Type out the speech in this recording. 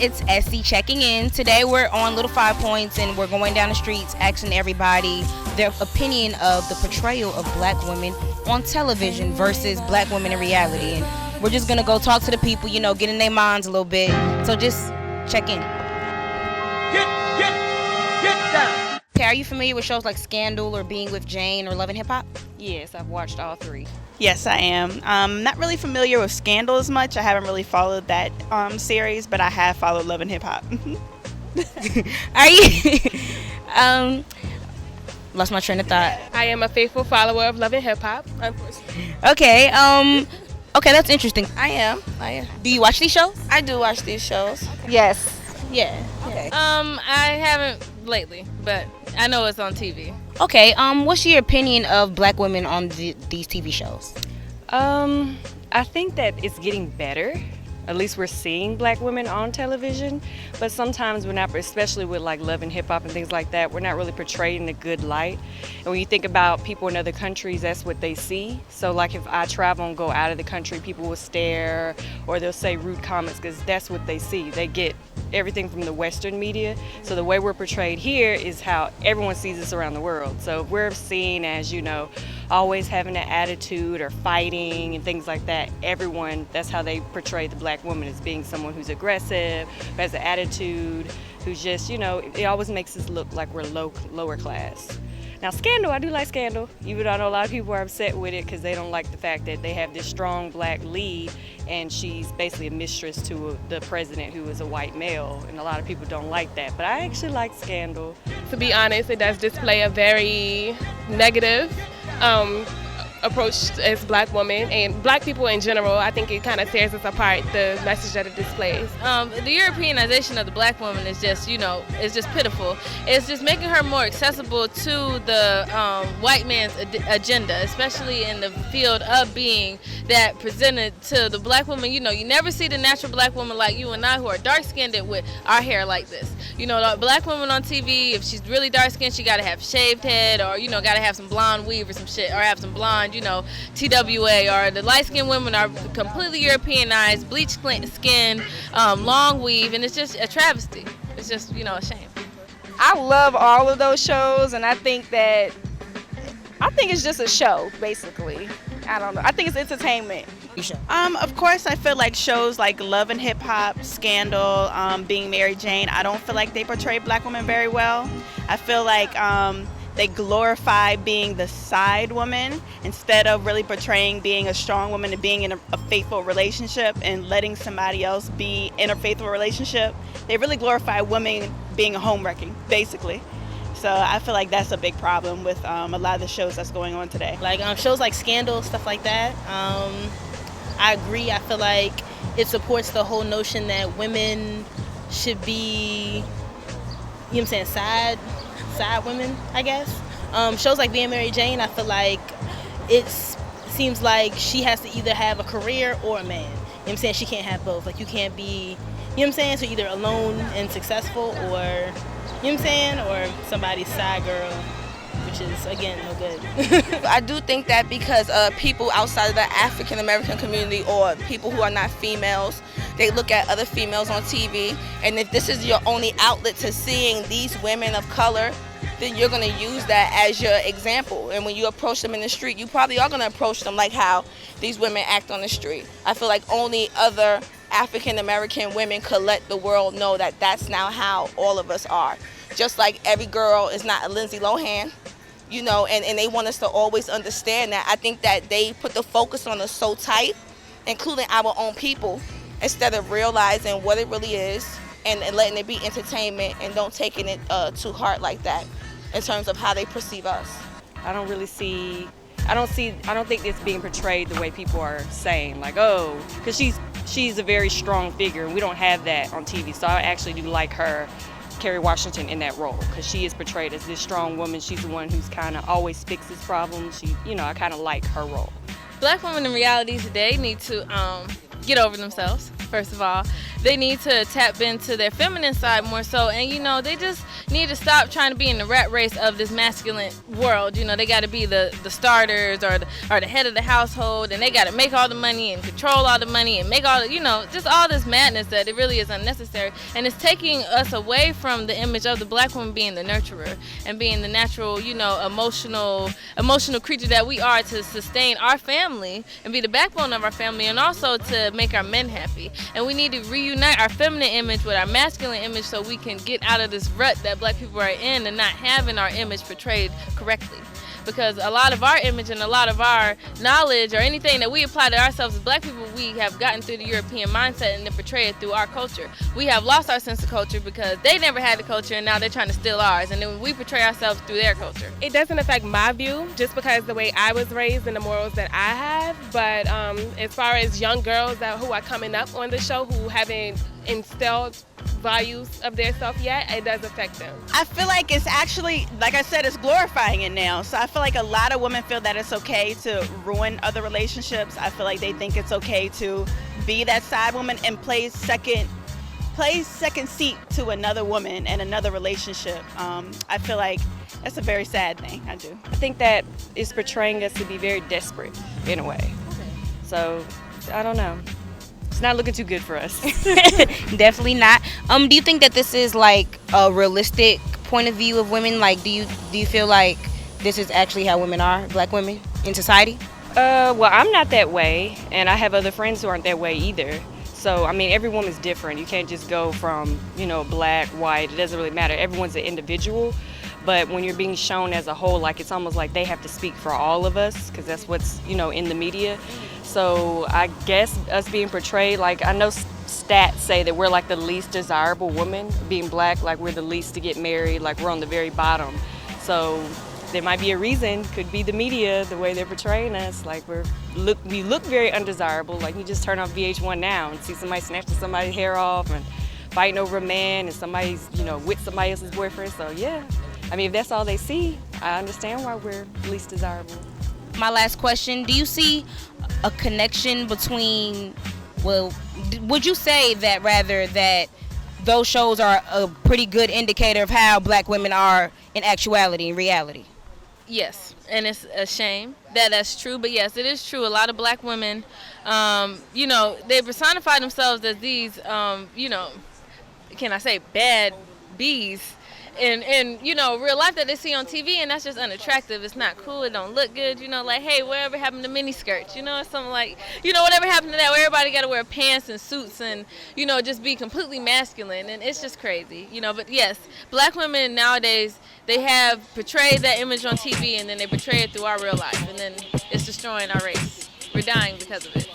it's Essie checking in. Today we're on Little 5 Points and we're going down the streets asking everybody their opinion of the portrayal of black women on television versus black women in reality. And we're just going to go talk to the people, get in their minds a little bit. So just check in. Get down. Okay, are you familiar with shows like Scandal or Being with Jane or Love and Hip Hop? Yes, I've watched all three. Yes, I am. Not really familiar with Scandal as much. I haven't really followed that series, but I have followed Love and Hip Hop. Are you? Lost my train of thought. I am a faithful follower of Love and Hip Hop, unfortunately. Okay. Okay, that's interesting. I am. Do you watch these shows? I do watch these shows. Yes. Yeah. Okay. I haven't lately, but I know it's on TV. Okay. What's your opinion of black women on these TV shows? I think that it's getting better. At least we're seeing black women on television, but sometimes we're not, especially with like Love and Hip Hop and things like that, we're not really portrayed in a good light. And when you think about people in other countries, that's what they see. So like if I travel and go out of the country, people will stare or they'll say rude comments because that's what they see. They get everything from the Western media. So the way we're portrayed here is how everyone sees us around the world. So if we're seen as, always having an attitude or fighting and things like that, that's how they portray the black woman, as being someone who's aggressive, who has an attitude, who's just, it always makes us look like we're lower class. Now Scandal, I do like Scandal, even though I know a lot of people are upset with it because they don't like the fact that they have this strong black lead and she's basically a mistress to the president who is a white male, and a lot of people don't like that. But I actually like Scandal. To be honest, it does display a very negative approach as black women and black people in general. I think it kind of tears us apart, the message that it displays. The Europeanization of the black woman is just, it's just pitiful. It's just making her more accessible to the white man's agenda, especially in the field of being that presented to the black woman. You never see the natural black woman like you and I who are dark-skinned with our hair like this. The black woman on TV, if she's really dark-skinned, she got to have shaved head or, got to have some blonde weave or some shit, or have some blonde, TWA, or the light-skinned women are completely Europeanized, bleached skin, long weave, and it's just a travesty. It's just, a shame. I love all of those shows, and I think it's just a show, basically. I don't know. I think it's entertainment. Of course, I feel like shows like Love and Hip Hop, Scandal, Being Mary Jane, I don't feel like they portray black women very well. I feel like they glorify being the side woman instead of really portraying being a strong woman and being in a faithful relationship and letting somebody else be in a faithful relationship. They really glorify women being a homewrecking, basically. So I feel like that's a big problem with a lot of the shows that's going on today. Like shows like Scandal, stuff like that. I agree. I feel like it supports the whole notion that women should be, side women, I guess. Shows like Being Mary Jane, I feel like it seems like she has to either have a career or a man. She can't have both. Like you can't be, so either alone and successful or, or somebody's side girl, which is, again, no good. I do think that because people outside of the African American community or people who are not females, they look at other females on TV, and if this is your only outlet to seeing these women of color, then you're going to use that as your example. And when you approach them in the street, you probably are going to approach them like how these women act on the street. I feel like only other African American women could let the world know that that's now how all of us are. Just like every girl is not a Lindsay Lohan, and they want us to always understand that. I think that they put the focus on us so tight, including our own people, instead of realizing what it really is and letting it be entertainment and don't taking it too hard like that in terms of how they perceive us. I don't think it's being portrayed the way people are saying, like, oh, because she's a very strong figure and we don't have that on TV. So I actually do like her, Kerry Washington, in that role, because she is portrayed as this strong woman. She's the one who's kind of always fixes problems. I kind of like her role. Black women in reality today need to get over themselves, first of all. they need to tap into their feminine side more so. And they just need to stop trying to be in the rat race of this masculine world. They got to be the starters or the head of the household, and they got to make all the money and control all the money and make all the, just all this madness that it really is unnecessary. And it's taking us away from the image of the black woman being the nurturer and being the natural, emotional creature that we are to sustain our family and be the backbone of our family, and also to make our men happy. And we need to reunite our feminine image with our masculine image so we can get out of this rut that black people are in and not having our image portrayed correctly. Because a lot of our image and a lot of our knowledge or anything that we apply to ourselves as black people, we have gotten through the European mindset and then portray it through our culture. We have lost our sense of culture because they never had the culture and now they're trying to steal ours, and then we portray ourselves through their culture. It doesn't affect my view just because the way I was raised and the morals that I have, but as far as young girls who are coming up on the show who haven't instilled values of their self yet, it does affect them. I feel like it's actually, like I said, it's glorifying it now. So I feel like a lot of women feel that it's okay to ruin other relationships. I feel like they think it's okay to be that side woman and play second seat to another woman and another relationship. I feel like that's a very sad thing. I do. I think that it's portraying us to be very desperate in a way. So I don't know. It's not looking too good for us. Definitely not. Do you think that this is like a realistic point of view of women? Like, do you feel like this is actually how women are, black women in society? Well, I'm not that way, and I have other friends who aren't that way either. So, I mean, every woman's different. You can't just go from, black, white. It doesn't really matter. Everyone's an individual. But when you're being shown as a whole, like, it's almost like they have to speak for all of us because that's what's, in the media. So I guess us being portrayed, like, I know stats say that we're like the least desirable woman, being black, like we're the least to get married, like we're on the very bottom. So there might be a reason, could be the media, the way they're portraying us, like we look very undesirable. Like, you just turn on VH1 now and see somebody snatching somebody's hair off and fighting over a man, and somebody's, with somebody else's boyfriend. So yeah, I mean, if that's all they see, I understand why we're least desirable. My last question, do you see a connection between, would you say that rather that those shows are a pretty good indicator of how black women are in actuality, in reality? Yes, and it's a shame that that's true, but yes, it is true. A lot of black women, they personify themselves as these, can I say, bad bees in real life that they see on TV, and that's just unattractive. It's not cool. It don't look good. Like, hey, whatever happened to mini skirts? Something like, whatever happened to that? Where everybody got to wear pants and suits and just be completely masculine, and it's just crazy. But yes, black women nowadays, they have portrayed that image on TV, and then they portray it through our real life, and then it's destroying our race. We're dying because of it.